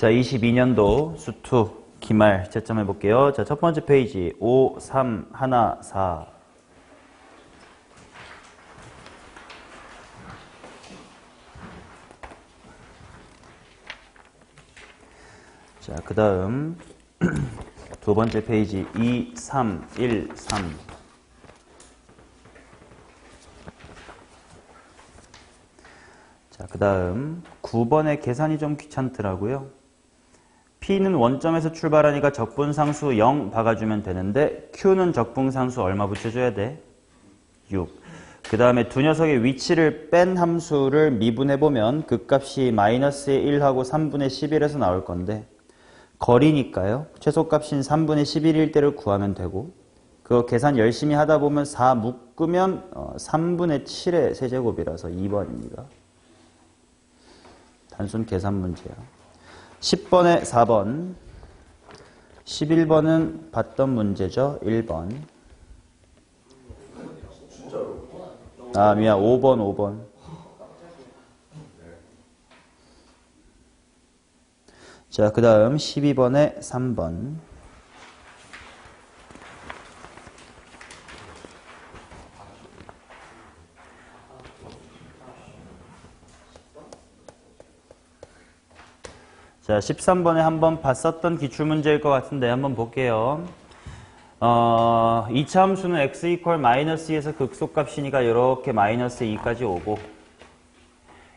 자, 22년도 수2 기말 채점해 볼게요. 자, 첫 번째 페이지 5, 3, 1, 4. 자, 그 다음 두 번째 페이지 2, 3, 1, 3. 자, 그 다음 9번의 계산이 좀 귀찮더라고요. P는 원점에서 출발하니까 적분상수 0 박아주면 되는데 Q는 적분상수 얼마 붙여줘야 돼? 6. 그 다음에 두 녀석의 위치를 뺀 함수를 미분해보면 그 값이 마이너스의 1하고 3분의 11에서 나올 건데 거리니까요. 최소값인 3분의 11일 때를 구하면 되고 그거 계산 열심히 하다 보면 4 묶으면 3분의 7의 세제곱이라서 2번입니다. 단순 계산 문제야. 10번에 4번, 11번은 봤던 문제죠. 1번. 아, 미안. 5번. 자, 그 다음 12번에 3번. 자, 13번에 한번 봤었던 기출문제일 것 같은데 한번 볼게요. 2차 함수는 x 이퀄 마이너스 2에서 극소값이니까 이렇게 마이너스 2까지 오고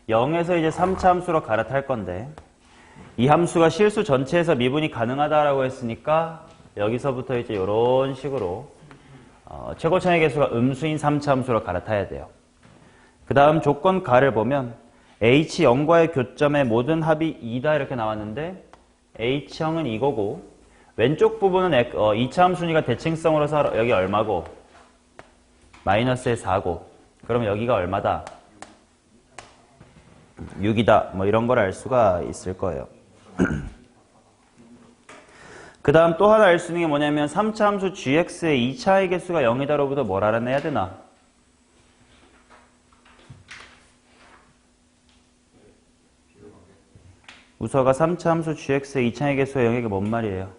0에서 이제 3차 함수로 갈아탈 건데 이 함수가 실수 전체에서 미분이 가능하다라고 했으니까 여기서부터 이제 이런 식으로 최고차의 개수가 음수인 3차 함수로 갈아타야 돼요. 그 다음 조건 가를 보면 H0과의 교점의 모든 합이 2다 이렇게 나왔는데 H형은 이거고 왼쪽 부분은 2차 함수니까 대칭성으로서 여기 얼마고 마이너스의 4고 그러면 여기가 얼마다? 6이다 뭐 이런 걸 알 수가 있을 거예요. 그 다음 또 하나 알 수 있는 게 뭐냐면 3차 함수 gx의 2차의 개수가 0이다로부터 뭘 알아내야 되나? 우서가 3차 함수 gx의 2차의 개수가 0이게 뭔 말이에요?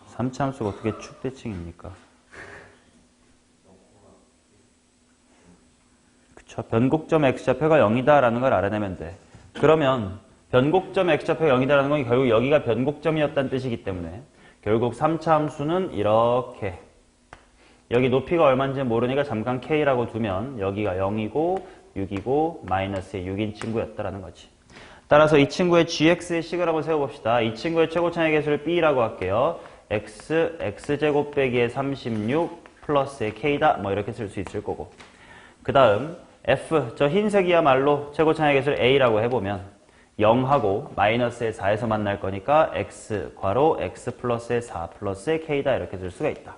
삼차 함수가 어떻게 축대칭입니까? 그쵸. 변곡점 x좌표가 0이다라는 걸 알아내면 돼. 그러면 변곡점 x좌표가 0이다라는 건 결국 여기가 변곡점이었다는 뜻이기 때문에 결국 3차 함수는 이렇게 여기 높이가 얼마인지 모르니까 잠깐 k라고 두면 여기가 0이고 6이고 마이너스의 6인 친구였다라는 거지. 따라서 이 친구의 gx의 식을 한번 세워봅시다. 이 친구의 최고차의 개수를 b라고 할게요. x제곱 빼기의 36 플러스의 k다 뭐 이렇게 쓸 수 있을 거고 그 다음 f 저 흰색이야말로 최고차의 개수를 a라고 해보면 0하고 마이너스의 4에서 만날 거니까 x 괄호 x 플러스의 4 플러스의 k다 이렇게 쓸 수가 있다.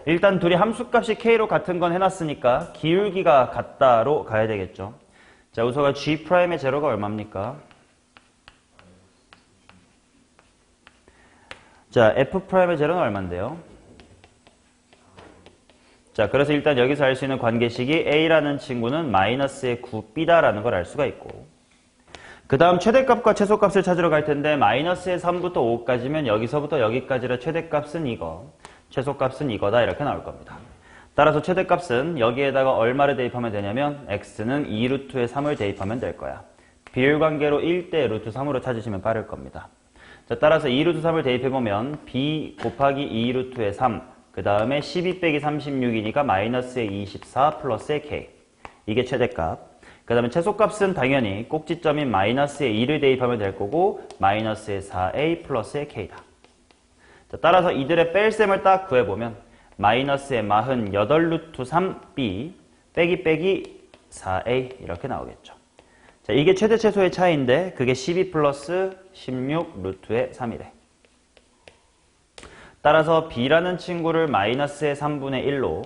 일단 둘이 함수값이 k로 같은 건 해놨으니까 기울기가 같다로 가야 되겠죠. 자, 우서가 g'의 제로가 얼마입니까? 자, f'의 제로는 얼마인데요? 자, 그래서 일단 여기서 알 수 있는 관계식이 a라는 친구는 마이너스의 9b다라는 걸 알 수가 있고 그 다음 최대값과 최소값을 찾으러 갈 텐데 마이너스의 3부터 5까지면 여기서부터 여기까지라 최대값은 이거 최소값은 이거다 이렇게 나올 겁니다. 따라서 최대값은 여기에다가 얼마를 대입하면 되냐면 x는 2루트의 3을 대입하면 될 거야. 비율관계로 1대 루트 3으로 찾으시면 빠를 겁니다. 자, 따라서 2루트 3을 대입해보면 b 곱하기 2루트의 3 그 다음에 12 빼기 36이니까 마이너스의 24 플러스의 k 이게 최대값. 그 다음에 최소값은 당연히 꼭지점인 마이너스의 2를 대입하면 될 거고 마이너스의 4a 플러스의 k다. 자, 따라서 이들의 뺄셈을 딱 구해보면 마이너스의 48루트 3b 빼기 4a 이렇게 나오겠죠. 자, 이게 최대 최소의 차이인데 그게 12 플러스 16 루트의 3이래. 따라서 b라는 친구를 마이너스의 3분의 1로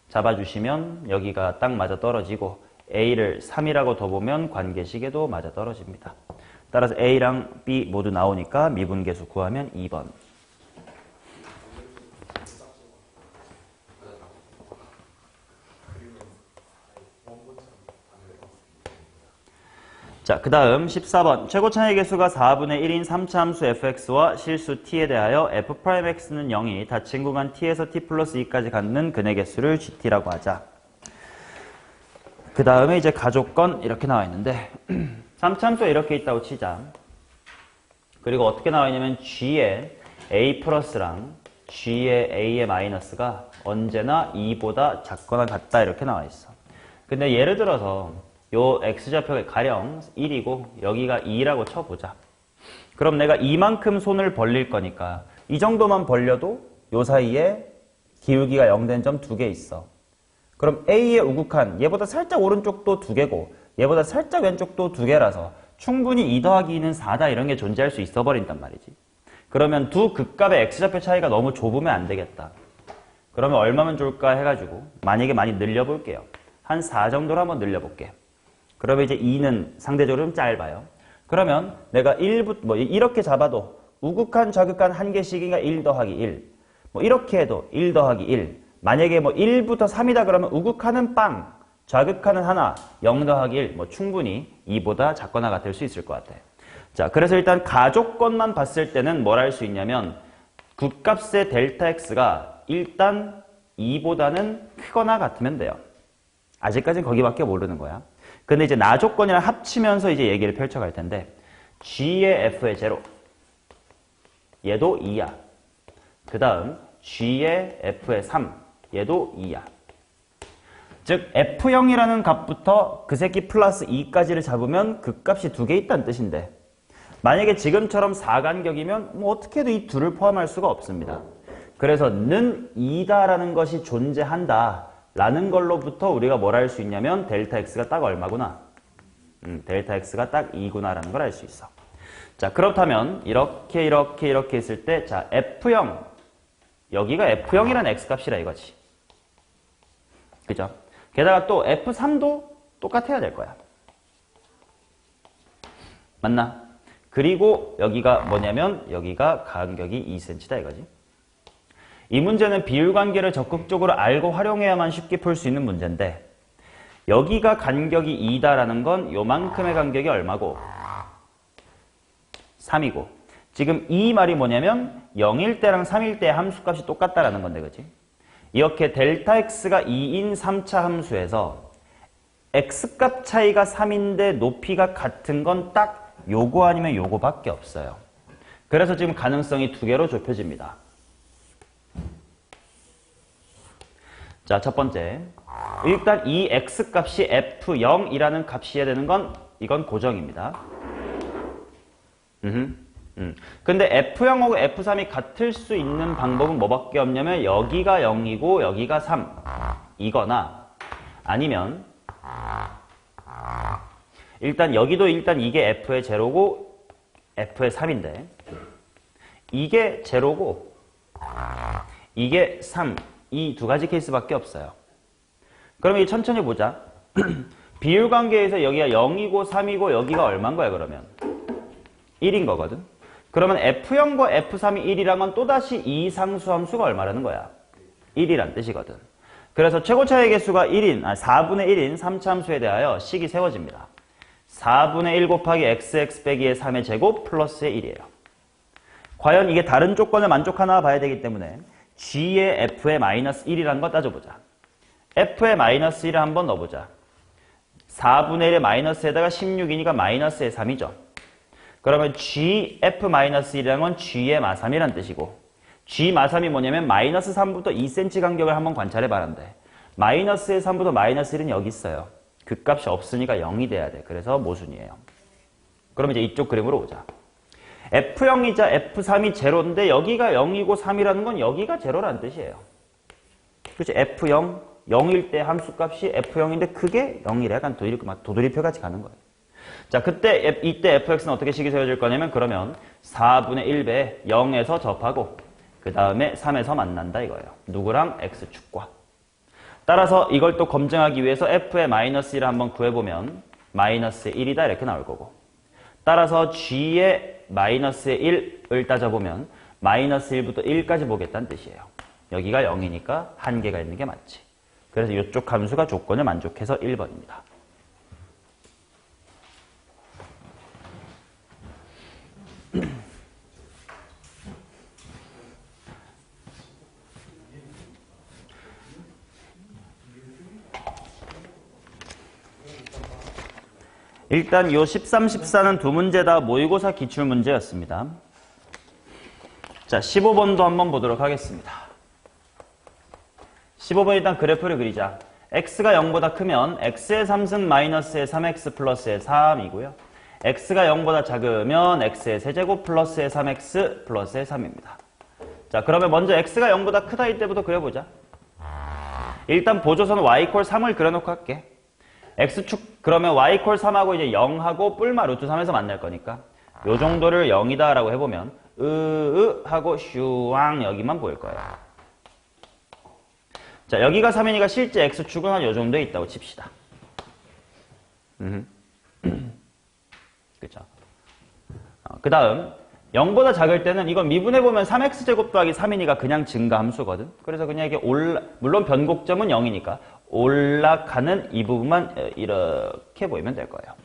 잡아주시면 여기가 딱 맞아 떨어지고 a를 3이라고 더 보면 관계식에도 맞아 떨어집니다. 따라서 a랑 b 모두 나오니까 미분계수 구하면 2번. 자, 그 다음 14번. 최고 차이 개수가 4분의 1인 3차 함수 fx와 실수 t에 대하여 f'x는 0이 닫힌 구간 t에서 t 플러스 2까지 갖는 근의 개수를 gt라고 하자. 그 다음에 이제 가족건 이렇게 나와 있는데 3차 함수가 이렇게 있다고 치자. 그리고 어떻게 나와 있냐면 g의 a 플러스랑 g의 a의 마이너스가 언제나 2보다 작거나 같다 이렇게 나와 있어. 근데 예를 들어서 요 x좌표가 가령 1이고 여기가 2라고 쳐보자. 그럼 내가 이만큼 손을 벌릴 거니까 이 정도만 벌려도 요 사이에 기울기가 0된 점 2개 있어. 그럼 A의 우극한 얘보다 살짝 오른쪽도 2개고 얘보다 살짝 왼쪽도 2개라서 충분히 2 더하기 2는 4다 이런 게 존재할 수 있어 버린단 말이지. 그러면 두 극값의 x좌표 차이가 너무 좁으면 안 되겠다. 그러면 얼마면 좋을까 해가지고 만약에 많이 늘려볼게요. 한 4 정도로 한번 늘려볼게. 그러면 이제 2는 상대적으로 좀 짧아요. 그러면 내가 1부터 이렇게 잡아도 우극한 좌극한 한 개씩이니까 1 더하기 1. 이렇게 해도 1 더하기 1. 만약에 1부터 3이다 그러면 우극한은 빵, 좌극한은 하나, 0 더하기 1. 충분히 2보다 작거나 같을 수 있을 것 같아. 자, 그래서 일단 가족건만 봤을 때는 뭘 할 수 있냐면 극값의 델타 x가 일단 2보다는 크거나 같으면 돼요. 아직까지는 거기밖에 모르는 거야. 근데 이제 나조건이랑 합치면서 이제 얘기를 펼쳐갈 텐데 g의 f의 제로 얘도 2야. 그 다음 g의 f의 3 얘도 2야. 즉 f0이라는 값부터 그 새끼 플러스 2까지를 잡으면 그 값이 2개 있다는 뜻인데 만약에 지금처럼 사간격이면 어떻게 해도 이 둘을 포함할 수가 없습니다. 그래서 는 2다라는 것이 존재한다 라는 걸로부터 우리가 뭘 할 수 있냐면 델타 x가 딱 얼마구나. 델타 x가 딱 2구나 라는 걸 알 수 있어. 자, 그렇다면 이렇게 했을 때 자, f0 여기가 f0이라는 x값이라 이거지. 그죠? 게다가 또 f3도 똑같아야 될 거야. 맞나? 그리고 여기가 뭐냐면 여기가 간격이 2cm다 이거지. 이 문제는 비율관계를 적극적으로 알고 활용해야만 쉽게 풀 수 있는 문제인데 여기가 간격이 2다라는 건 요만큼의 간격이 얼마고? 3이고 지금 이 말이 뭐냐면 0일 때랑 3일 때의 함수값이 똑같다라는 건데 그치? 이렇게 델타 x가 2인 3차 함수에서 x값 차이가 3인데 높이가 같은 건 딱 요거 아니면 요거밖에 없어요. 그래서 지금 가능성이 2개로 좁혀집니다. 자, 첫 번째. 일단 이 x값이 f0이라는 값이어야 되는 건 이건 고정입니다. 근데 f0하고 f3이 같을 수 있는 방법은 뭐밖에 없냐면 여기가 0이고 여기가 3 이거나 아니면 일단 여기도 일단 이게 f의 제로고 f의 3인데 이게 제로고 이게 3 이 두 가지 케이스밖에 없어요. 그러면 천천히 보자. 비율관계에서 여기가 0이고 3이고 여기가 얼마인 거야 그러면? 1인 거거든. 그러면 f0과 f3이 1이란 건 또다시 이 상수함수가 얼마라는 거야? 1이란 뜻이거든. 그래서 최고차의 개수가 4분의 1인 3차 함수에 대하여 식이 세워집니다. 4분의 1 곱하기 xx 빼기의 3의 제곱 플러스의 1이에요. 과연 이게 다른 조건을 만족하나 봐야 되기 때문에 g의 f의 마이너스 1이라는 거 따져보자. f의 마이너스 1을 한번 넣어보자. 4분의 1의 마이너스에다가 16이니까 마이너스의 3이죠. 그러면 gf-1이라는 건 g의 마3이라는 뜻이고 g 마3이 뭐냐면 마이너스 3부터 2cm 간격을 한번 관찰해 봐란대. 마이너스의 3부터 마이너스 1은 여기 있어요. 그 값이 없으니까 0이 돼야 돼. 그래서 모순이에요. 그럼 이제 이쪽 그림으로 오자. f0이자 f3이 제로인데 여기가 0이고 3이라는 건 여기가 제로라는 뜻이에요. 그렇지? f0, 0일 때 함수값이 f0인데 그게 0이래. 약간 도돌이표 같이 가는 거예요. 자, 이때 fx는 어떻게 식이 세워질 거냐면 그러면 4분의 1배 0에서 접하고 그 다음에 3에서 만난다 이거예요. 누구랑? x축과. 따라서 이걸 또 검증하기 위해서 f의 마이너스 1을 한번 구해보면 마이너스의 1이다 이렇게 나올 거고 따라서 g의 마이너스의 1을 따져보면 마이너스 1부터 1까지 보겠다는 뜻이에요. 여기가 0이니까 한계가 있는 게 맞지. 그래서 이쪽 함수가 조건을 만족해서 1번입니다. 일단 요 13, 14는 두 문제 다 모의고사 기출문제였습니다. 자, 15번도 한번 보도록 하겠습니다. 15번 일단 그래프를 그리자. x가 0보다 크면 x의 3승 마이너스의 3x 플러스의 3이고요. x가 0보다 작으면 x의 세제곱 플러스의 3x 플러스의 3입니다. 자, 그러면 먼저 x가 0보다 크다일 때부터 그려보자. 일단 보조선 y = 3을 그려놓고 할게. x축 그러면 y = 3하고 이제 0하고 뿔마 루트 3에서 만날 거니까 요 정도를 0이다 라고 해보면 하고 슈왕 여기만 보일 거예요. 자, 여기가 3이니까 실제 x축은 한 요 정도에 있다고 칩시다. 그쵸? 그 다음 0보다 작을 때는 이건 미분해보면 3x제곱 더하기 3이니까 그냥 증가 함수거든. 그래서 그냥 이게 물론 변곡점은 0이니까 올라가는 이 부분만 이렇게 보이면 될 거예요.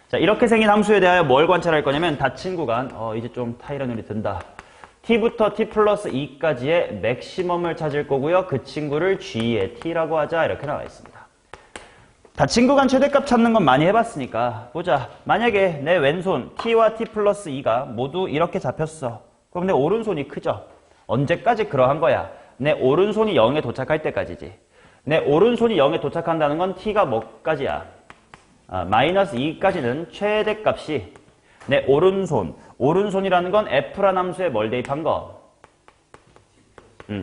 자, 이렇게 생긴 함수에 대하여 뭘 관찰할 거냐면 닫힌 구간, 이제 좀 타이러놀이 든다. t부터 t 플러스 2까지의 맥시멈을 찾을 거고요. 그 친구를 g의 t라고 하자. 이렇게 나와 있습니다. 닫힌 구간 최대값 찾는 건 많이 해봤으니까 보자. 만약에 내 왼손 t와 t 플러스 2가 모두 이렇게 잡혔어. 그럼 내 오른손이 크죠? 언제까지 그러한 거야? 내 오른손이 0에 도착할 때까지지. 내 오른손이 0에 도착한다는 건 t가 뭐까지야? 마이너스 2까지는 최대값이 내 오른손이라는 건 f라는 함수에 뭘 대입한 거?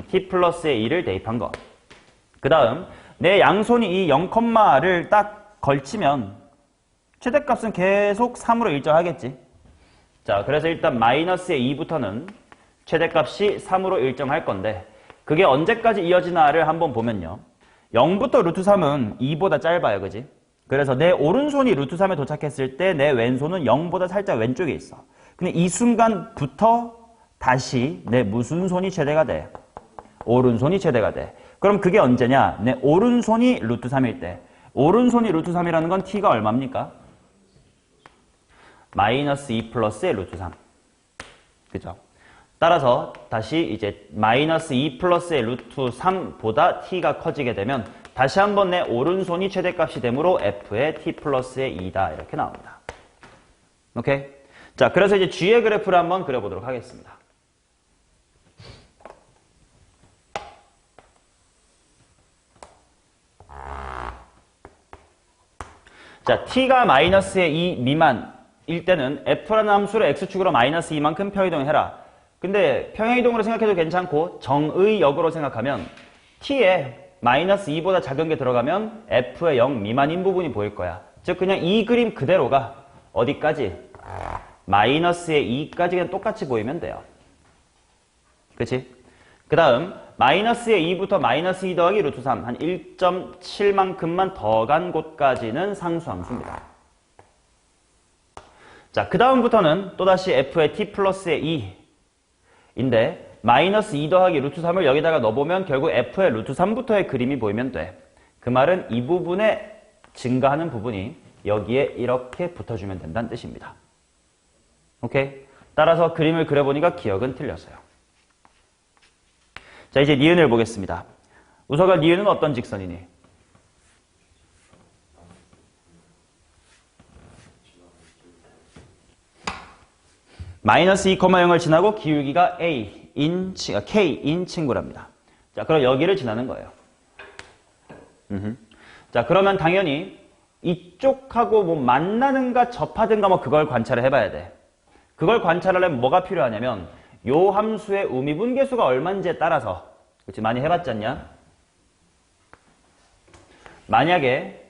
t 플러스의 2를 대입한 거. 그 다음 내 양손이 이 0,를 딱 걸치면 최대값은 계속 3으로 일정하겠지. 자, 그래서 일단 마이너스의 2부터는 최대값이 3으로 일정할 건데 그게 언제까지 이어지나를 한번 보면요. 0부터 루트 3은 2보다 짧아요. 그지? 그래서 내 오른손이 루트 3에 도착했을 때 내 왼손은 0보다 살짝 왼쪽에 있어. 근데 이 순간부터 다시 내 무슨 손이 최대가 돼? 오른손이 최대가 돼. 그럼 그게 언제냐? 내 오른손이 루트 3일 때. 오른손이 루트 3이라는 건 t가 얼마입니까? 마이너스 2 플러스의 루트 3. 그죠? 따라서 다시 이제 마이너스 2 플러스의 루트 3보다 t가 커지게 되면 다시 한번 내 오른손이 최대값이 되므로 f의 t 플러스의 2다. 이렇게 나옵니다. 오케이? 자, 그래서 이제 g의 그래프를 한번 그려보도록 하겠습니다. 자, t가 마이너스의 2 미만일 때는 f라는 함수를 x축으로 마이너스 2만큼 평행이동해라. 근데 평행이동으로 생각해도 괜찮고 정의 역으로 생각하면 t에 마이너스 2보다 작은 게 들어가면 f의 0 미만인 부분이 보일 거야. 즉 그냥 이 그림 그대로가 어디까지? 마이너스의 2까지 그냥 똑같이 보이면 돼요. 그치? 그 다음 마이너스의 2부터 마이너스 2 더하기 루트 3 한 1.7만큼만 더 간 곳까지는 상수함수입니다. 자, 그 다음부터는 또다시 f의 t 플러스의 2인데 마이너스 2 더하기 루트 3을 여기다가 넣어보면 결국 f의 루트 3부터의 그림이 보이면 돼. 그 말은 이 부분에 증가하는 부분이 여기에 이렇게 붙어주면 된다는 뜻입니다. 오케이? 따라서 그림을 그려보니까 기억은 틀렸어요. 자, 이제 니은을 보겠습니다. 우서가 니은은 어떤 직선이니? 마이너스 2,0을 지나고 기울기가 K인 친구랍니다. 자, 그럼 여기를 지나는 거예요. 자, 그러면 당연히 이쪽하고 뭐 만나는가 접하든가 뭐 그걸 관찰을 해봐야 돼. 그걸 관찰하려면 뭐가 필요하냐면 요 함수의 우미분계수가 얼마인지에 따라서 그치 많이 해봤지 않냐? 만약에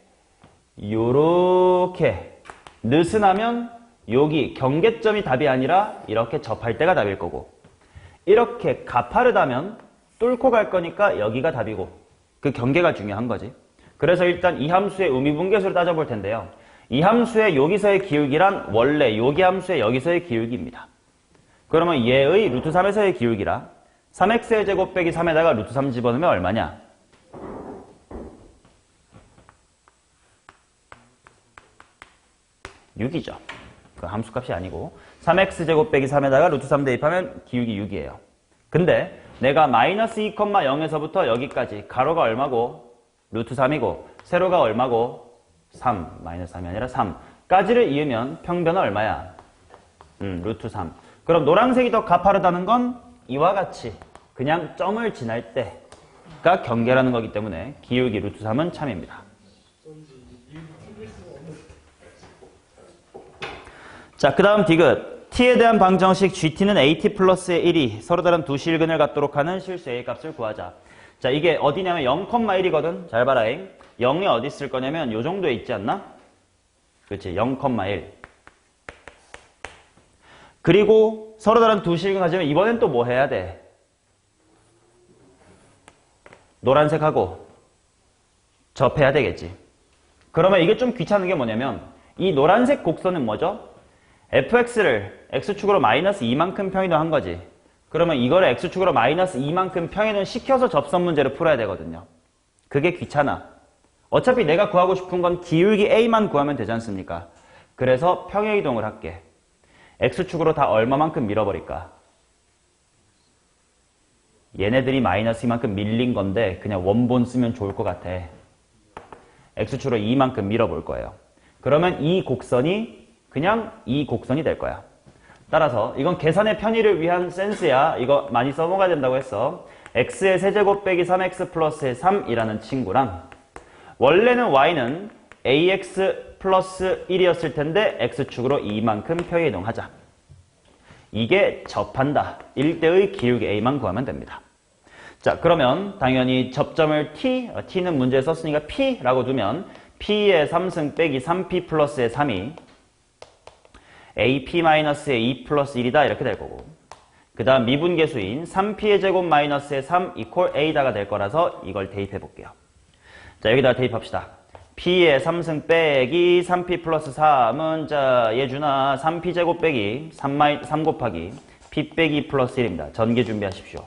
요렇게 느슨하면 여기 경계점이 답이 아니라 이렇게 접할 때가 답일 거고 이렇게 가파르다면 뚫고 갈 거니까 여기가 답이고 그 경계가 중요한 거지. 그래서 일단 이 함수의 우미분계수를 따져볼 텐데요. 이 함수의 여기서의 기울기란 원래 여기 함수의 여기서의 기울기입니다. 그러면 얘의 루트 3에서의 기울기라 3x의 제곱 빼기 3에다가 루트 3 집어넣으면 얼마냐? 6이죠. 그 함수값이 아니고 3x 제곱 빼기 3에다가 루트 3 대입하면 기울기 6이에요. 근데 내가 마이너스 2,0에서부터 여기까지 가로가 얼마고 루트 3이고 세로가 얼마고 3, 마이너스 3이 아니라 3 까지를 이으면 평변은 얼마야? 루트 3. 그럼 노란색이 더 가파르다는 건 이와 같이 그냥 점을 지날 때가 경계라는 거기 때문에 기울기 루트 3은 참입니다. 자, 그 다음 디귿. t에 대한 방정식 gt는 at 플러스의 1이 서로 다른 두 실근을 갖도록 하는 실수 a 값을 구하자. 자, 이게 어디냐면 0,1이거든. 잘 봐라잉. 0이 어디 있을 거냐면 요 정도에 있지 않나? 그렇지, 0,1. 그리고 서로 다른 두 실근 가지면 이번엔 또 뭐 해야 돼? 노란색하고 접해야 되겠지. 그러면 이게 좀 귀찮은 게 뭐냐면 이 노란색 곡선은 뭐죠? fx를 x축으로 마이너스 2만큼 평이동한 거지. 그러면 이거를 x축으로 마이너스 2만큼 평이동 시켜서 접선 문제를 풀어야 되거든요. 그게 귀찮아. 어차피 내가 구하고 싶은 건 기울기 a만 구하면 되지 않습니까? 그래서 평행 이동을 할게. x축으로 다 얼마만큼 밀어버릴까? 얘네들이 마이너스 2만큼 밀린 건데 그냥 원본 쓰면 좋을 것 같아. x축으로 2만큼 밀어볼 거예요. 그러면 이 곡선이 그냥 이 곡선이 될 거야. 따라서 이건 계산의 편의를 위한 센스야. 이거 많이 써먹어야 된다고 했어. x의 세제곱 빼기 3x 플러스의 3이라는 친구랑 원래는 y는 ax 플러스 1이었을 텐데 x축으로 2만큼 평이동하자. 이게 접한다. 일대의 기울기 a만 구하면 됩니다. 자, 그러면 당연히 접점을 t는 문제에 썼으니까 p라고 두면 p의 3승 빼기 3p 플러스의 3이 ap-의 2 플러스 1이다 이렇게 될 거고, 그 다음 미분계수인 3p의 제곱 마이너스의 3 이퀄 a다가 될 거라서 이걸 대입해 볼게요. 자, 여기다가 대입합시다. p의 3승 빼기 3p 플러스 3은 자 예준아 3p 제곱 빼기 3 곱하기 p 빼기 플러스 1입니다. 전개 준비하십시오.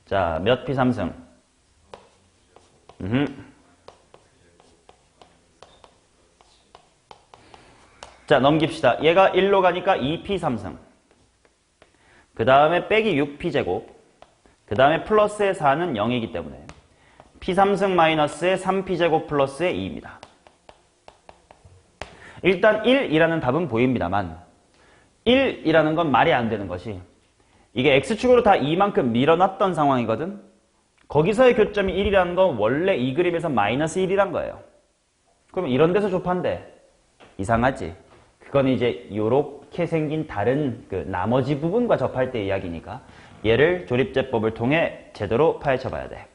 자, 몇 p 3승? 자, 넘깁시다. 얘가 1로 가니까 2p 3승. 그 다음에 빼기 6p 제곱. 그 다음에 플러스의 4는 0이기 때문에 p 3승 마이너스의 3p 제곱 플러스의 2입니다. 일단 1이라는 답은 보입니다만 1이라는 건 말이 안 되는 것이 이게 x축으로 다 2만큼 밀어놨던 상황이거든. 거기서의 교점이 1이라는 건 원래 이 그림에서 마이너스 1이란 거예요. 그럼 이런 데서 좁한데 이상하지? 그건 이제 요렇게 생긴 다른 그 나머지 부분과 접할 때 이야기니까 얘를 조립제법을 통해 제대로 파헤쳐 봐야 돼.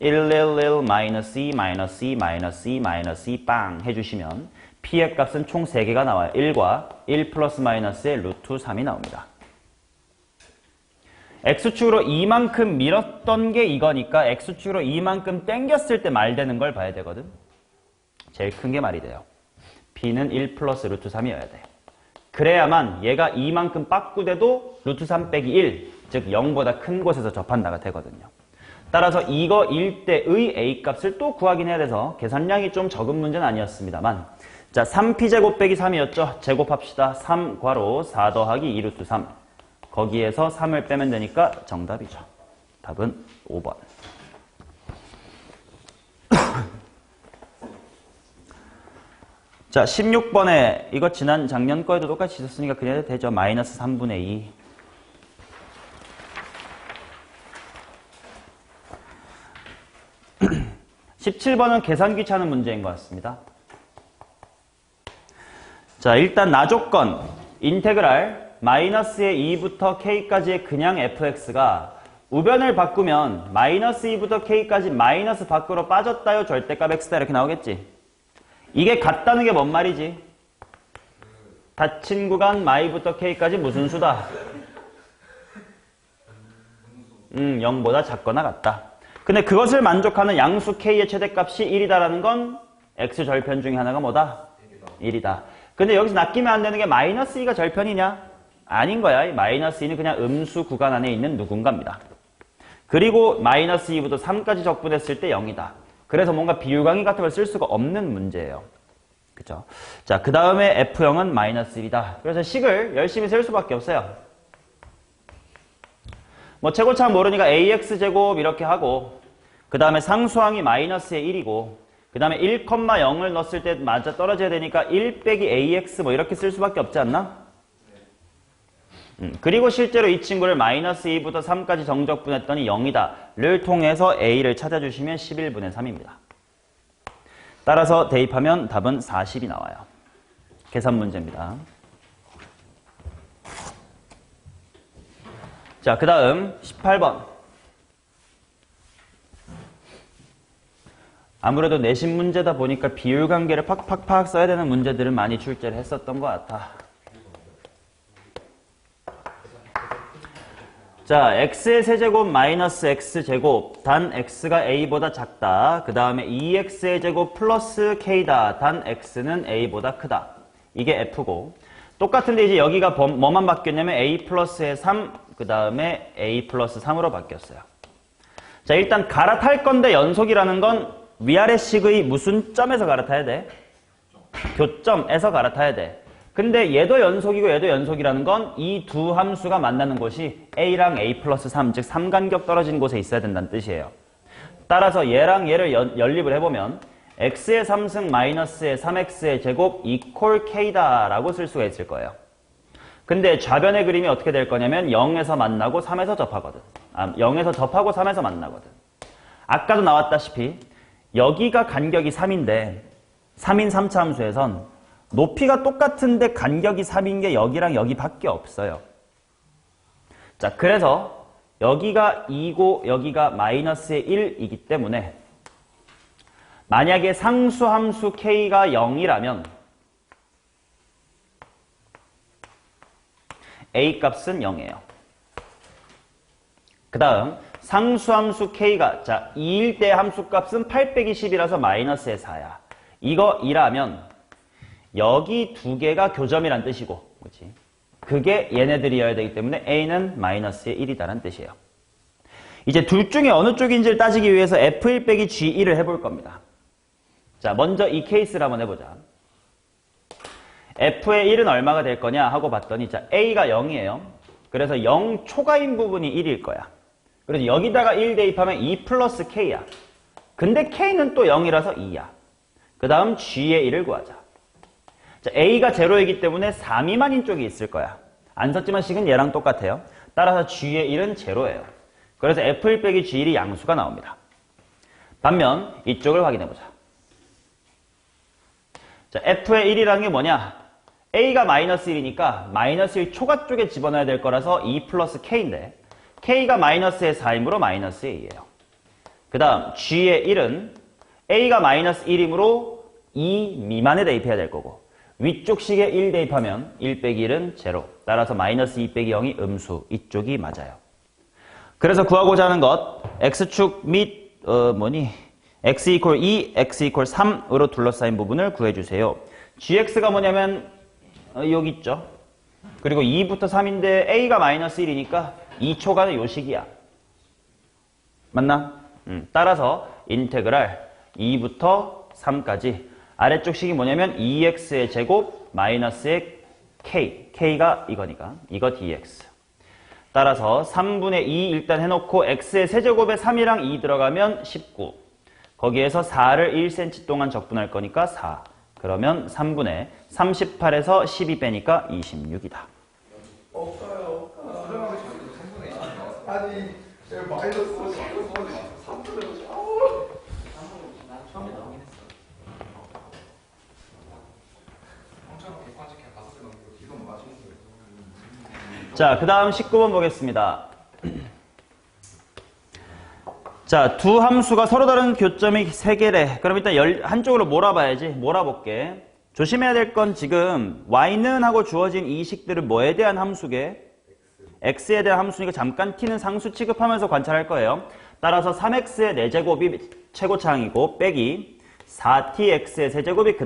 1, 1, 1, 마이너스 2, 마이너스 2, 마이너스 2, 마이너스 2, 빵 해주시면 p의 값은 총 3개가 나와요. 1과 1 플러스 마이너스의 루트 3이 나옵니다. x축으로 2만큼 밀었던 게 이거니까 x축으로 2만큼 땡겼을 때 말 되는 걸 봐야 되거든. 제일 큰 게 말이 돼요. p는 1 플러스 루트 3이어야 돼. 그래야만 얘가 2만큼 빠꾸돼도 루트 3 빼기 1, 즉 0보다 큰 곳에서 접한다가 되거든요. 따라서 이거 일대의 a 값을 또 구하긴 해야 돼서 계산량이 좀 적은 문제는 아니었습니다만, 자, 3p제곱 빼기 3이었죠. 제곱합시다. 3 괄호 4 더하기 2 루트 3. 거기에서 3을 빼면 되니까 정답이죠. 답은 5번. 자, 16번에 이거 지난 작년 거에도 똑같이 있었으니까 그냥 해도 되죠. 마이너스 3분의 2. (17번은) 계산 귀찮은 문제인 것 같습니다. 자, 일단 나조건 인테그랄 마이너스의 2부터 k까지의 그냥 fx가 우변을 바꾸면 마이너스 2부터 k까지 마이너스 밖으로 빠졌다요 절대값 x다 이렇게 나오겠지. 이게 같다는 게 뭔 말이지? 닫힌 구간 마이부터 k까지 무슨 수다? 0보다 작거나 같다. 근데 그것을 만족하는 양수 k의 최대값이 1이다라는 건 x 절편 중에 하나가 뭐다? 1이다. 근데 여기서 낚이면 안 되는 게 마이너스 2가 절편이냐? 아닌 거야. 이 마이너스 2는 그냥 음수 구간 안에 있는 누군가입니다. 그리고 마이너스 2부터 3까지 적분했을 때 0이다. 그래서 뭔가 비율광이 같은 걸 쓸 수가 없는 문제예요. 그죠? 자, 그 다음에 F0은 마이너스 1이다. 그래서 식을 열심히 쓸 수밖에 없어요. 뭐 최고차 모르니까 AX제곱 이렇게 하고, 그 다음에 상수항이 마이너스의 1이고, 그 다음에 1,0을 넣었을 때 맞아 떨어져야 되니까 1 빼기 ax 뭐 이렇게 쓸 수밖에 없지 않나? 그리고 실제로 이 친구를 마이너스 2부터 3까지 정적분했더니 0이다를 통해서 a를 찾아주시면 11분의 3입니다. 따라서 대입하면 답은 40이 나와요. 계산 문제입니다. 자, 그 다음 18번. 아무래도 내신 문제다 보니까 비율관계를 팍팍팍 써야 되는 문제들은 많이 출제를 했었던 것 같아. 자, x의 세제곱 마이너스 x제곱 단 x가 a보다 작다. 그 다음에 2x의 제곱 플러스 k다. 단 x는 a보다 크다. 이게 f고 똑같은데 이제 여기가 뭐만 바뀌었냐면 a 플러스의 3, 그 다음에 a 플러스 3으로 바뀌었어요. 자, 일단 갈아탈 건데 연속이라는 건 위아래식의 무슨 점에서 갈아타야 돼? 교점에서 갈아타야 돼. 근데 얘도 연속이고 얘도 연속이라는 건 이 두 함수가 만나는 곳이 a랑 a 플러스 3, 즉 삼간격 떨어진 곳에 있어야 된다는 뜻이에요. 따라서 얘랑 얘를 연립을 해보면 x의 3승 마이너스의 3x의 제곱 이퀄 k다 라고 쓸 수가 있을 거예요. 근데 좌변의 그림이 어떻게 될 거냐면 0에서 만나고 3에서 접하거든. 0에서 접하고 3에서 만나거든. 아까도 나왔다시피 여기가 간격이 3인데 3인 3차 함수에선 높이가 똑같은데 간격이 3인 게 여기랑 여기밖에 없어요. 자, 그래서 여기가 2고 여기가 마이너스의 1이기 때문에 만약에 상수 함수 k가 0이라면 a 값은 0이에요. 그 다음 상수함수 k가 자 2일 때 함수값은 8 빼기 10이라서 마이너스의 4야. 이거 2라면 여기 두 개가 교점이란 뜻이고 그렇지? 그게 얘네들이어야 되기 때문에 a는 마이너스의 1이다라는 뜻이에요. 이제 둘 중에 어느 쪽인지를 따지기 위해서 f1 빼기 g1을 해볼 겁니다. 자, 먼저 이 케이스를 한번 해보자. f의 1은 얼마가 될 거냐 하고 봤더니 자 a가 0이에요. 그래서 0 초과인 부분이 1일 거야. 그래서 여기다가 1 대입하면 2 플러스 k야. 근데 k는 또 0이라서 2야. 그 다음 g의 1을 구하자. 자, a가 0이기 때문에 4 미만인 쪽이 있을 거야. 안 썼지만 식은 얘랑 똑같아요. 따라서 g의 1은 0예요. 그래서 f1 빼기 g1이 양수가 나옵니다. 반면 이쪽을 확인해보자. 자, f의 1이라는 게 뭐냐? a가 마이너스 1이니까 마이너스 1 초과 쪽에 집어넣어야 될 거라서 2 플러스 k인데 k가 마이너스의 4이므로 마이너스의 2예요. 그 다음 g의 1은 a가 마이너스 1이므로 2 미만에 대입해야 될 거고 위쪽 식에 1 대입하면 1 빼기 1은 0. 따라서 마이너스 2 빼기 0이 음수. 이쪽이 맞아요. 그래서 구하고자 하는 것 x축 및 x 이퀄 2, x 이퀄 3으로 둘러싸인 부분을 구해주세요. gx가 뭐냐면 여기 있죠. 그리고 2부터 3인데 a가 마이너스 1이니까 2초간의 요 식이야. 맞나? 따라서 인테그랄 2부터 3까지 아래쪽 식이 뭐냐면 2x의 제곱 마이너스의 k가 이거니까 이거 dx. 따라서 3분의 2 일단 해놓고 x의 세제곱에 3이랑 2 들어가면 19. 거기에서 4를 1cm 동안 적분할 거니까 4. 그러면 3분의 38에서 12 빼니까 26이다. 없어요. 아니, 마이너스 3분의 자, 그 다음 19번 보겠습니다. 자, 두 함수가 서로 다른 교점이 3개래. 그럼 일단 한쪽으로 몰아봐야지. 몰아볼게. 조심해야 될 건 지금 y는 하고 주어진 이 식들은 뭐에 대한 함수게? x에 대한 함수니까 잠깐 t는 상수 취급하면서 관찰할 거예요. 따라서 3x의 4제곱이 최고차항이고 빼기 4tx의 세제곱이 그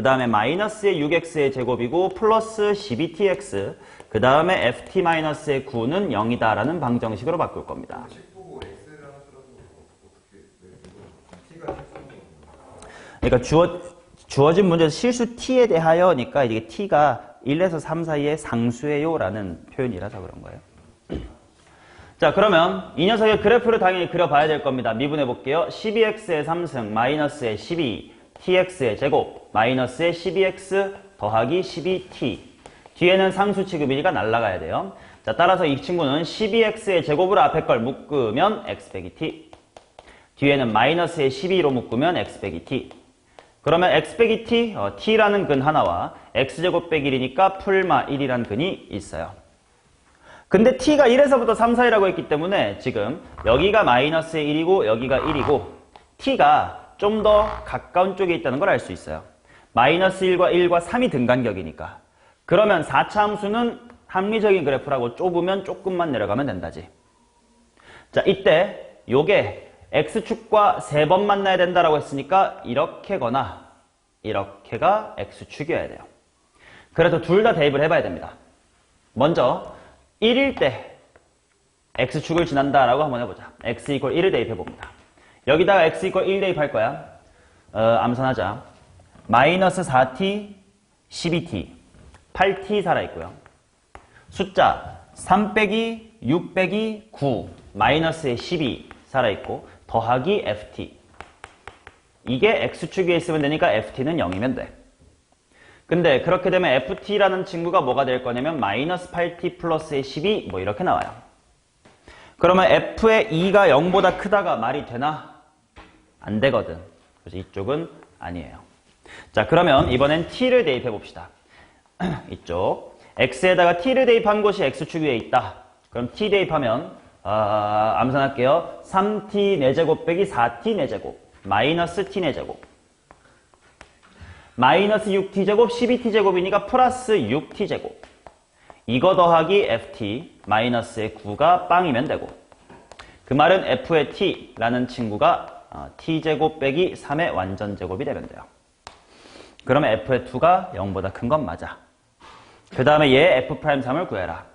다음에 마이너스의 6x의 제곱이고 플러스 12tx 그 다음에 ft-의 9는 0이다라는 방정식으로 바꿀 겁니다. 그러니까 주어진 문제에서 실수 t에 대하여니까 이게 t가 1에서 3 사이의 상수예요 라는 표현이라서 그런 거예요. 자, 그러면 이 녀석의 그래프를 당연히 그려봐야 될 겁니다. 미분해 볼게요. 12x의 3승 마이너스의 12 tx의 제곱 마이너스의 12x 더하기 12t. 뒤에는 상수 취급이니까 날라가야 돼요. 자, 따라서 이 친구는 12x의 제곱으로 앞에 걸 묶으면 x 빼기 t. 뒤에는 마이너스의 12로 묶으면 x 빼기 t. 그러면 x 빼기 t, t라는 근 하나와 x제곱 빼기 1이니까 풀마 1이라는 근이 있어요. 근데 t가 1에서부터 3, 4이라고 했기 때문에 지금 여기가 마이너스의 1이고 여기가 1이고 t가 좀 더 가까운 쪽에 있다는 걸 알 수 있어요. 마이너스 1과 1과 3이 등간격이니까. 그러면 4차 함수는 합리적인 그래프라고 좁으면 조금만 내려가면 된다지. 자, 이때 요게 x축과 3번 만나야 된다라고 했으니까 이렇게거나 이렇게가 x축이어야 돼요. 그래서 둘 다 대입을 해봐야 됩니다. 먼저 1일 때 x축을 지난다라고 한번 해보자. x = 1을 대입해봅니다. 여기다가 x = 1 대입할 거야. 암산하자. 마이너스 4t, 12t, 8t 살아있고요. 숫자 3 빼기 6 빼기 9, 마이너스의 12 살아있고 더하기 ft. 이게 x축 위에 있으면 되니까 ft는 0이면 돼. 근데 그렇게 되면 ft라는 친구가 뭐가 될 거냐면 마이너스 8t 플러스의 12 뭐 이렇게 나와요. 그러면 f의 2가 0보다 크다가 말이 되나? 안 되거든. 그래서 이쪽은 아니에요. 자, 그러면 이번엔 t를 대입해 봅시다. 이쪽 x에다가 t를 대입한 곳이 x축 위에 있다. 그럼 t 대입하면 암산할게요. 3t 4제곱 빼기 4t 4제곱 마이너스 t 4제곱 마이너스 6t제곱 12t제곱이니까 플러스 6t제곱 이거 더하기 ft 마이너스의 9가 빵이면 되고 그 말은 f의 t라는 친구가 t제곱 빼기 3의 완전제곱이 되면 돼요. 그러면 f의 2가 0보다 큰 건 맞아. 그 다음에 얘 f'3을 구해라.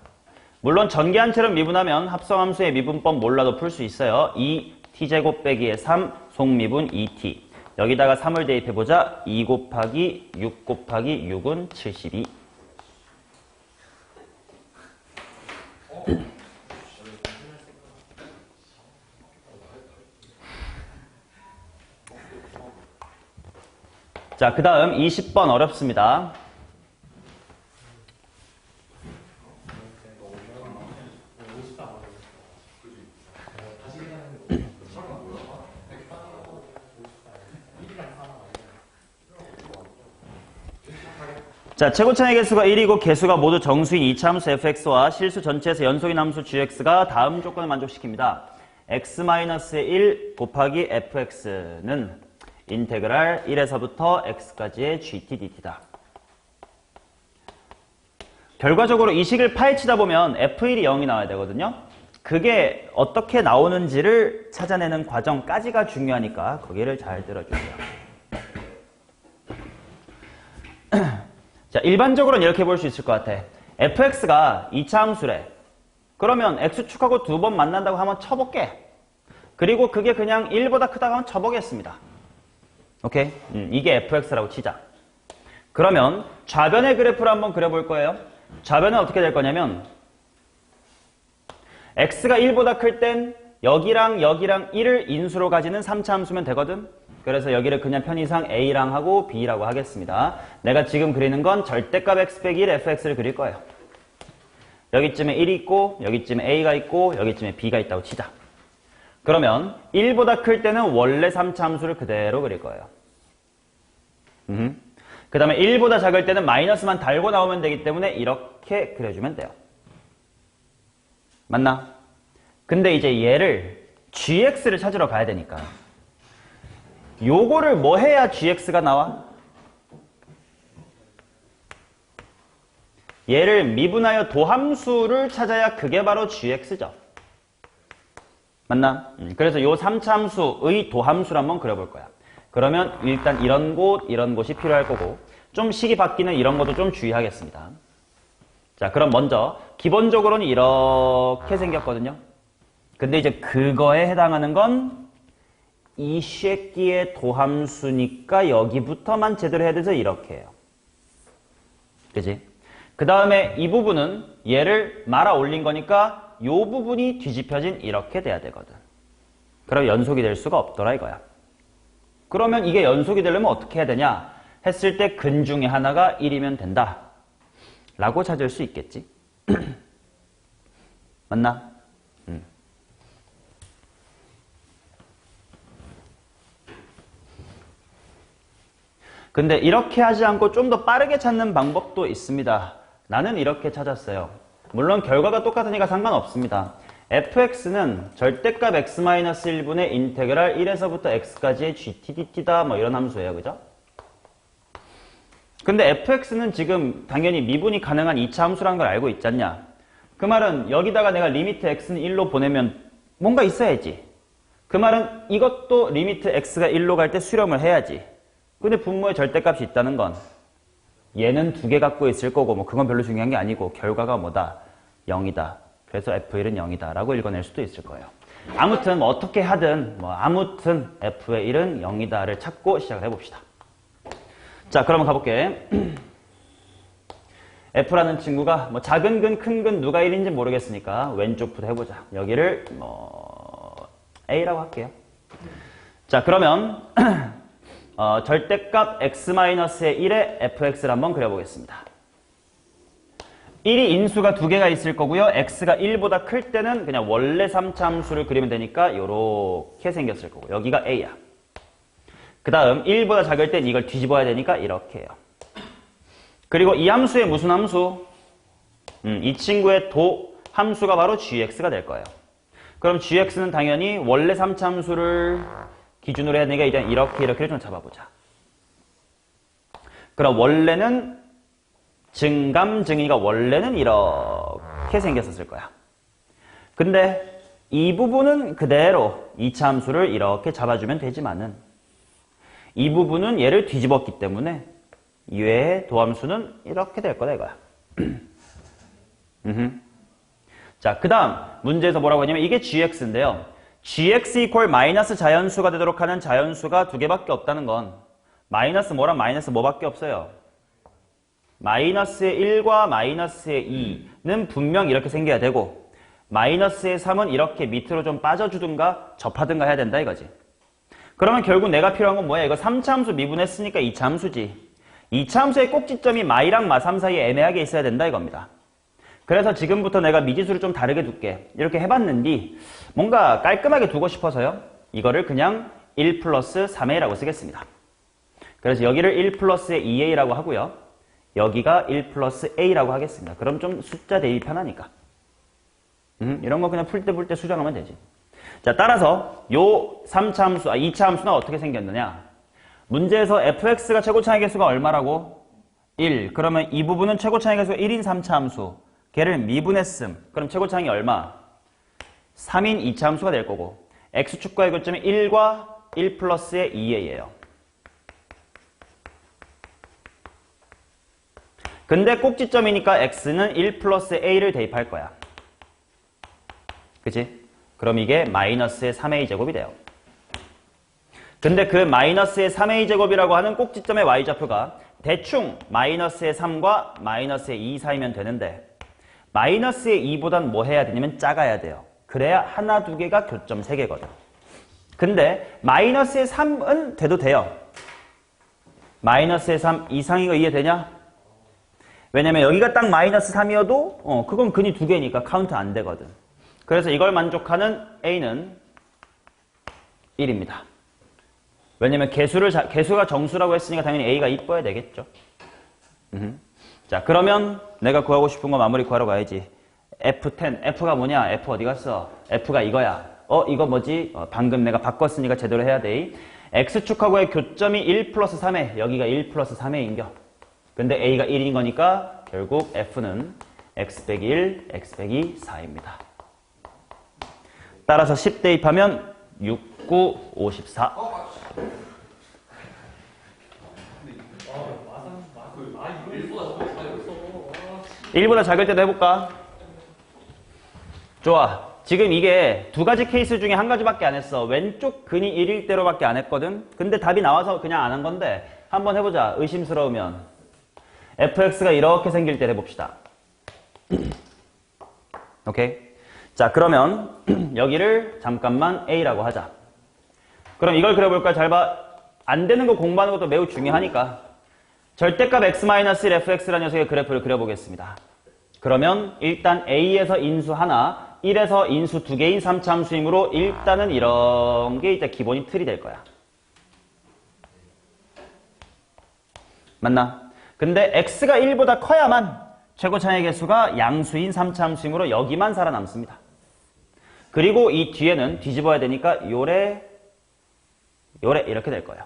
물론 전개한처럼 미분하면 합성함수의 미분법 몰라도 풀 수 있어요. 2t제곱 빼기의 3 속미분 2t. 여기다가 3을 대입해보자. 2 곱하기 6 곱하기 6은 72. 자, 그 다음 20번 어렵습니다. 자, 최고차의 개수가 1이고 개수가 모두 정수인 이차함수 fx와 실수 전체에서 연속인 함수 gx가 다음 조건을 만족시킵니다. x-1 곱하기 fx는 인테그랄 1에서부터 x까지의 gt dt다. 결과적으로 이 식을 파헤치다 보면 f1이 0이 나와야 되거든요. 그게 어떻게 나오는지를 찾아내는 과정까지가 중요하니까 거기를 잘 들어주세요. 자, 일반적으로는 이렇게 볼 수 있을 것 같아. fx가 2차 함수래. 그러면 x축하고 2번 만난다고 한번 쳐볼게. 그리고 그게 그냥 1보다 크다고 한번 쳐보겠습니다. 오케이? 이게 fx라고 치자. 그러면 좌변의 그래프를 한번 그려볼 거예요. 좌변은 어떻게 될 거냐면 x가 1보다 클 땐 여기랑 여기랑 1을 인수로 가지는 3차 함수면 되거든. 그래서 여기를 그냥 편의상 a랑 하고 b라고 하겠습니다. 내가 지금 그리는 건 절대값 x 빼기 1 fx를 그릴 거예요. 여기쯤에 1이 있고 여기쯤에 a가 있고 여기쯤에 b가 있다고 치자. 그러면 1보다 클 때는 원래 3차 함수를 그대로 그릴 거예요. 그 다음에 1보다 작을 때는 마이너스만 달고 나오면 되기 때문에 이렇게 그려주면 돼요. 맞나? 근데 이제 얘를 gx를 찾으러 가야 되니까 요거를 뭐 해야 gx가 나와? 얘를 미분하여 도함수를 찾아야 그게 바로 gx죠. 맞나? 그래서 요 3차 함수의 도함수를 한번 그려볼 거야. 그러면 일단 이런 곳이 필요할 거고 좀 식이 바뀌는 이런 것도 좀 주의하겠습니다. 자, 그럼 먼저 기본적으로는 이렇게 생겼거든요. 근데 이제 그거에 해당하는 건 이 쉐끼의 도함수니까 여기부터만 제대로 해야 돼서 이렇게 해요. 그지? 그 다음에 이 부분은 얘를 말아 올린 거니까 요 부분이 뒤집혀진 이렇게 돼야 되거든. 그럼 연속이 될 수가 없더라 이거야. 그러면 이게 연속이 되려면 어떻게 해야 되냐 했을 때 근 중에 하나가 1이면 된다 라고 찾을 수 있겠지. 맞나? 근데 이렇게 하지 않고 좀 더 빠르게 찾는 방법도 있습니다. 나는 이렇게 찾았어요. 물론 결과가 똑같으니까 상관없습니다. fx는 절대값 x-1분의 인테그랄 1에서부터 x까지의 gtdt다 뭐 이런 함수예요. 그죠? 근데 fx는 지금 당연히 미분이 가능한 2차 함수라는 걸 알고 있지 않냐? 그 말은 여기다가 내가 리미트 x는 1로 보내면 뭔가 있어야지. 그 말은 이것도 리미트 x가 1로 갈 때 수렴을 해야지. 근데 분모에 절대값이 있다는 건 얘는 2개 갖고 있을 거고 뭐 그건 별로 중요한 게 아니고 결과가 뭐다? 0이다. 그래서 f1은 0이다 라고 읽어낼 수도 있을 거예요. 아무튼 뭐 어떻게 하든 아무튼 f의 1은 0이다를 찾고 시작을 해봅시다. 자, 그러면 가볼게. f라는 친구가 뭐 작은 근, 큰 근 누가 1인지 모르겠으니까 왼쪽부터 해보자. 여기를 a라고 할게요. 자, 그러면 절대값 x-1의 fx를 한번 그려보겠습니다. 1이 인수가 2개가 있을 거고요. x가 1보다 클 때는 그냥 원래 3차 함수를 그리면 되니까 이렇게 생겼을 거고 여기가 a야. 그 다음 1보다 작을 땐 이걸 뒤집어야 되니까 이렇게 해요. 그리고 이 함수의 무슨 함수? 이 친구의 도 함수가 바로 gx가 될 거예요. 그럼 gx는 당연히 원래 3차 함수를 기준으로 해야 되니까 일단 이렇게를 좀 잡아보자. 그럼 원래는 증감, 증이가 원래는 이렇게 생겼었을 거야. 근데 이 부분은 그대로 2차 함수를 이렇게 잡아주면 되지만은 이 부분은 얘를 뒤집었기 때문에 얘의 도함수는 이렇게 될 거다 이거야. 자, 그 다음 문제에서 뭐라고 하냐면 이게 gx인데요. gx 이퀄 마이너스 자연수가 되도록 하는 자연수가 2개밖에 없다는 건 마이너스 뭐랑 마이너스 뭐밖에 없어요. 마이너스의 1과 마이너스의 2는 분명 이렇게 생겨야 되고 마이너스의 3은 이렇게 밑으로 좀 빠져주든가 접하든가 해야 된다 이거지. 그러면 결국 내가 필요한 건 뭐야? 이거 3차 함수 미분했으니까 2차 함수지. 2차 함수의 꼭지점이 마이랑 마3 사이에 애매하게 있어야 된다 이겁니다. 그래서 지금부터 내가 미지수를 좀 다르게 둘게. 이렇게 해봤는데 뭔가 깔끔하게 두고 싶어서요. 이거를 그냥 1 플러스 3a라고 쓰겠습니다. 그래서 여기를 1 플러스의 2a라고 하고요. 여기가 1 플러스 a라고 하겠습니다. 그럼 좀 숫자 대입 편하니까. 이런 거 그냥 풀 때 수정하면 되지. 자, 따라서 요 3차 함수, 2차 함수는 어떻게 생겼느냐? 문제에서 fx가 최고차의 개수가 얼마라고? 1. 그러면 이 부분은 최고차의 개수가 1인 3차 함수. 걔를 미분했음. 그럼 최고차항이 얼마? 3인 2차 함수가 될 거고 x축과의 교점이 1과 1 플러스의 2a예요. 근데 꼭지점이니까 x는 1 플러스 a를 대입할 거야. 그치? 그럼 이게 마이너스의 3a 제곱이 돼요. 근데 그 마이너스의 3a 제곱이라고 하는 꼭지점의 y좌표가 대충 마이너스의 3과 마이너스의 2 사이면 되는데 마이너스의 2보단 뭐 해야 되냐면 작아야 돼요. 그래야 하나, 두 개가 교점 3개거든. 근데 마이너스의 3은 돼도 돼요. 마이너스의 3 이상인 거 이해되냐? 왜냐면 여기가 딱 마이너스 3이어도 그건 근이 2개니까 카운트 안 되거든. 그래서 이걸 만족하는 a는 1입니다. 왜냐면 개수가 정수라고 했으니까 당연히 a가 이뻐야 되겠죠. 자, 그러면 내가 구하고 싶은 거 마무리 구하러 가야지. F10, F가 뭐냐? F 어디 갔어? F가 이거야. 이거 뭐지? 방금 내가 바꿨으니까 제대로 해야 돼. X축하고의 교점이 1 플러스 3에 여기가 1 플러스 3에 인겨. 근데 A가 1인 거니까 결국 F는 X 빼기 1, X 빼기 4입니다. 따라서 10 대입하면 6, 9, 54. 1보다 작을 때도 해볼까? 좋아. 지금 이게 두 가지 케이스 중에 한 가지밖에 안 했어. 왼쪽 근이 1일 대로밖에 안 했거든. 근데 답이 나와서 그냥 안 한 건데 한번 해보자. 의심스러우면 fx가 이렇게 생길 때 해봅시다. 오케이? 자, 그러면 여기를 잠깐만 A라고 하자. 그럼 이걸 그려볼까? 잘 봐. 안 되는 거 공부하는 것도 매우 중요하니까. 절대값 x-1 fx라는 녀석의 그래프를 그려보겠습니다. 그러면 일단 A에서 인수 하나, 1에서 인수 두 개인 3차함수이므로 일단은 이런 게 일단 기본이 틀이 될 거야. 맞나? 근데 x가 1보다 커야만 최고 차의 개수가 양수인 3차함수이므로 여기만 살아남습니다. 그리고 이 뒤에는 뒤집어야 되니까 요래 이렇게 될 거예요.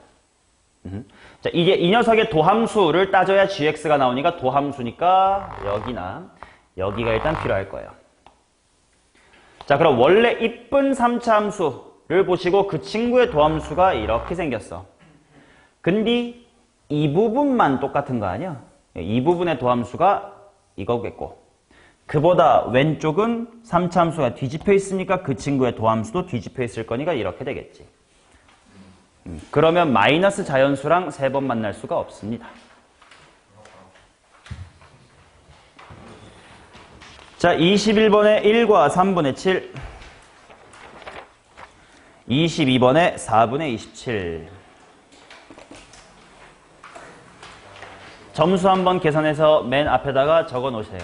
자, 이제 이 녀석의 도함수를 따져야 gx가 나오니까 도함수니까 여기나 여기가 일단 필요할 거예요. 자, 그럼 원래 이쁜 3차함수를 보시고 그 친구의 도함수가 이렇게 생겼어. 근데 이 부분만 똑같은 거 아니야? 이 부분의 도함수가 이거겠고 그보다 왼쪽은 3차함수가 뒤집혀 있으니까 그 친구의 도함수도 뒤집혀 있을 거니까 이렇게 되겠지. 그러면 마이너스 자연수랑 3번 만날 수가 없습니다. 자, 21번에 1과 3분의 7, 22번에 4분의 27. 점수 한번 계산해서 맨 앞에다가 적어 놓으세요.